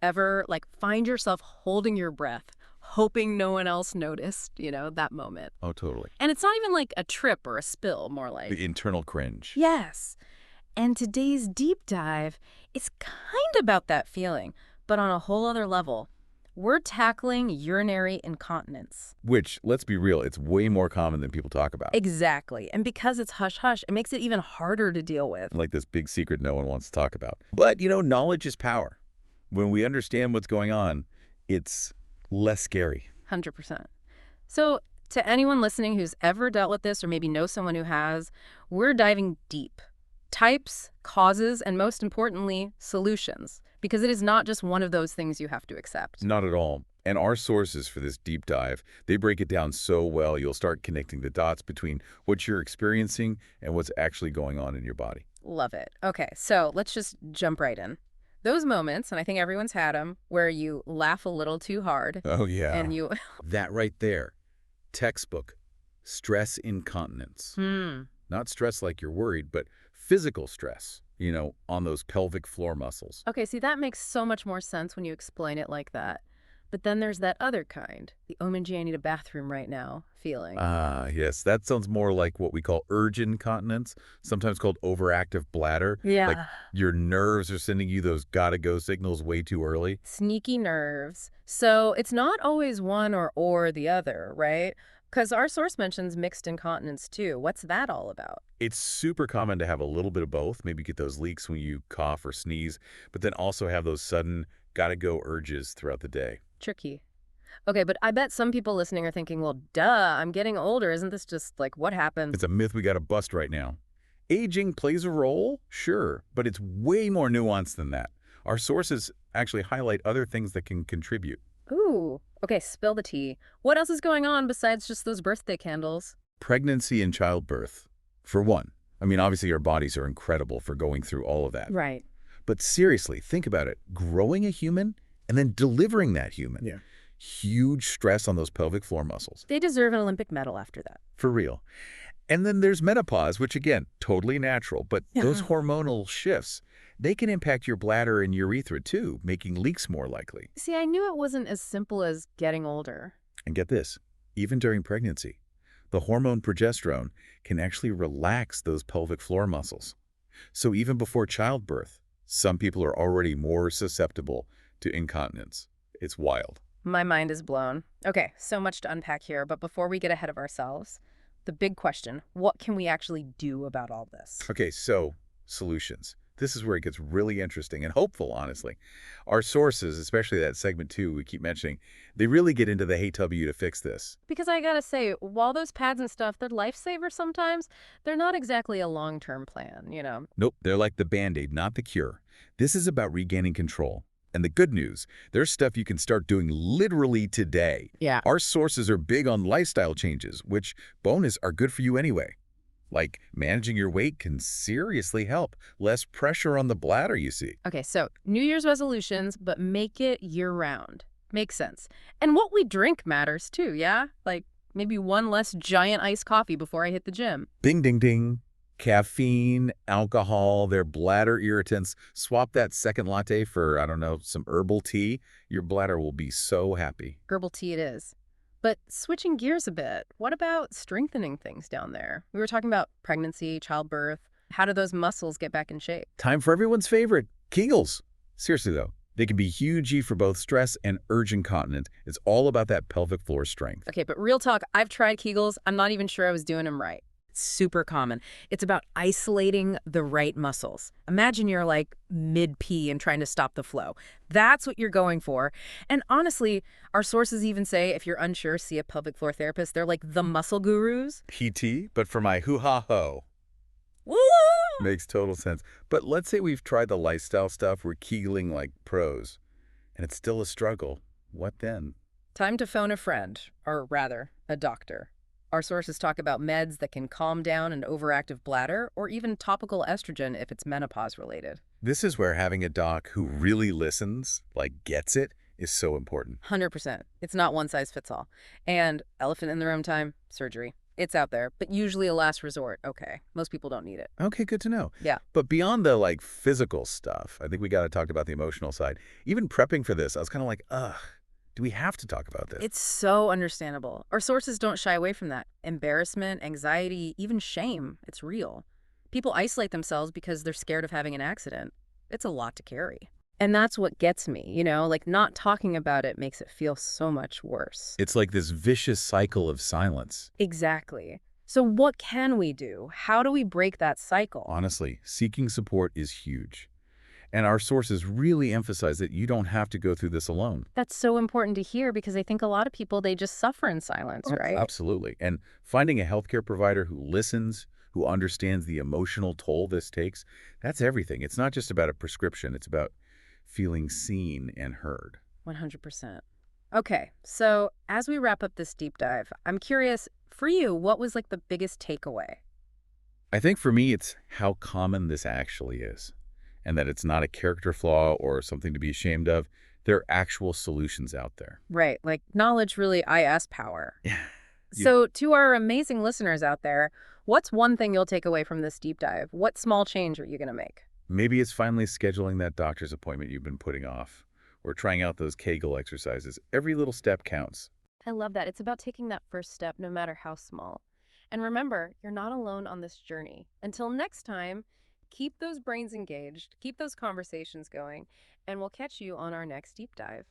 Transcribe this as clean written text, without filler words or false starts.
Ever, like, find yourself holding your breath, hoping no one else noticed, that moment? Oh, totally. And it's not even like a trip or a spill, more The like, internal cringe. yes. And today's deep dive is kind of about that feeling, but on a whole other level. We're tackling urinary incontinence. Which, let's be real, it's way more common than people talk about. Exactly. And because it's hush-hush, it makes it even harder to deal with. Like this big secret no one wants to talk about. But, knowledge is power. When we understand what's going on, it's less scary. 100%. So to anyone listening who's ever dealt with this or maybe knows someone who has, we're diving deep. Types, causes, and most importantly, solutions. Because it is not just one of those things you have to accept. Not at all. And our sources for this deep dive, they break it down so well, you'll start connecting the dots between what you're experiencing and what's actually going on in your body. Love it. Okay, so let's just jump right in. Those moments, and I think everyone's had them, where you laugh a little too hard Oh, yeah. and you... That right there. Textbook. Stress incontinence. Not stress like you're worried, but physical stress, on those pelvic floor muscles. Okay, see, that makes so much more sense when you explain it like that. But then there's that other kind, the "oh, my gee, I need a bathroom right now" feeling. Ah, yes. That sounds more like what we call urge incontinence, sometimes called overactive bladder. Yeah. Like your nerves are sending you those gotta-go signals way too early. Sneaky nerves. So it's not always one or the other, right? Because our source mentions mixed incontinence too. What's that all about? It's super common to have a little bit of both, maybe get those leaks when you cough or sneeze, but then also have those sudden gotta-go urges throughout the day. Tricky. Okay, but I bet some people listening are thinking, well, duh, I'm getting older. Isn't this just like what happened? It's a myth we gotta bust right now. Aging plays a role, sure, but it's way more nuanced than that. Our sources actually highlight other things that can contribute. Ooh, okay, spill the tea. What else is going on besides just those birthday candles? Pregnancy and childbirth, for one. I mean, obviously our bodies are incredible for going through all of that. Right. But seriously, think about it. Growing a human and then delivering that human. Yeah. Huge stress on those pelvic floor muscles. They deserve an Olympic medal after that. For real. And then there's menopause, which again, totally natural, but those hormonal shifts, they can impact your bladder and urethra too, making leaks more likely. See, I knew it wasn't as simple as getting older. And get this, even during pregnancy, the hormone progesterone can actually relax those pelvic floor muscles. So even before childbirth, some people are already more susceptible to incontinence. It's wild. My mind is blown. Okay, so much to unpack here, but before we get ahead of ourselves, the big question, what can we actually do about all this? Okay, so solutions. This is where it gets really interesting and hopeful, honestly. Our sources, especially that segment 2 we keep mentioning, they really get into the hey tell you to fix this. Because I gotta say, while those pads and stuff, they're lifesavers sometimes, they're not exactly a long-term plan. Nope, they're like the Band-Aid, not the cure. This is about regaining control. And the good news, there's stuff you can start doing literally today. Yeah. Our sources are big on lifestyle changes, which, bonus, are good for you anyway. Like managing your weight can seriously help. Less pressure on the bladder, you see. Okay, so New Year's resolutions, but make it year-round. Makes sense. And what we drink matters too, yeah? Like maybe one less giant iced coffee before I hit the gym. Bing, ding, ding. Caffeine, alcohol, they're bladder irritants. Swap that second latte for, I don't know, some herbal tea. Your bladder will be so happy. Herbal tea it is. But switching gears a bit, what about strengthening things down there? We were talking about pregnancy, childbirth. How do those muscles get back in shape? Time for everyone's favorite, Kegels. Seriously, though, they can be huge for both stress and urge incontinence. It's all about that pelvic floor strength. Okay, but real talk, I've tried Kegels. I'm not even sure I was doing them right. It's super common. It's about isolating the right muscles. Imagine you're like mid-pee and trying to stop the flow. That's what you're going for. And honestly, our sources even say if you're unsure, see a pelvic floor therapist. They're like the muscle gurus. PT, but for my hoo-ha-ho. Woo! Makes total sense. But let's say we've tried the lifestyle stuff, we're Kegeling like pros, and it's still a struggle. What then? Time to phone a friend, or rather, a doctor. Our sources talk about meds that can calm down an overactive bladder or even topical estrogen if it's menopause related. This is where having a doc who really listens, like gets it, is so important. 100%. It's not one size fits all. And elephant in the room time, surgery. It's out there, but usually a last resort. Okay. Most people don't need it. Okay, good to know. Yeah. But beyond the like physical stuff, I think we got to talk about the emotional side. Even prepping for this, I was kind of like, ugh, do we have to talk about this? It's so understandable. Our sources don't shy away from that. Embarrassment, anxiety, even shame. It's real. People isolate themselves because they're scared of having an accident. It's a lot to carry. And that's what gets me, like not talking about it makes it feel so much worse. It's like this vicious cycle of silence. Exactly. So what can we do? How do we break that cycle? Honestly, seeking support is huge. And our sources really emphasize that you don't have to go through this alone. That's so important to hear because I think a lot of people, they just suffer in silence, right? Absolutely. And finding a healthcare provider who listens, who understands the emotional toll this takes, that's everything. It's not just about a prescription. It's about feeling seen and heard. 100%. Okay, so as we wrap up this deep dive, I'm curious, for you, what was like the biggest takeaway? I think for me, it's how common this actually is, and that it's not a character flaw or something to be ashamed of. There are actual solutions out there. Right, like knowledge really IS power. Yeah. So to our amazing listeners out there, what's one thing you'll take away from this deep dive? What small change are you going to make? Maybe it's finally scheduling that doctor's appointment you've been putting off, or trying out those Kegel exercises. Every little step counts. I love that. It's about taking that first step, no matter how small. And remember, you're not alone on this journey. Until next time, keep those brains engaged, keep those conversations going, and we'll catch you on our next deep dive.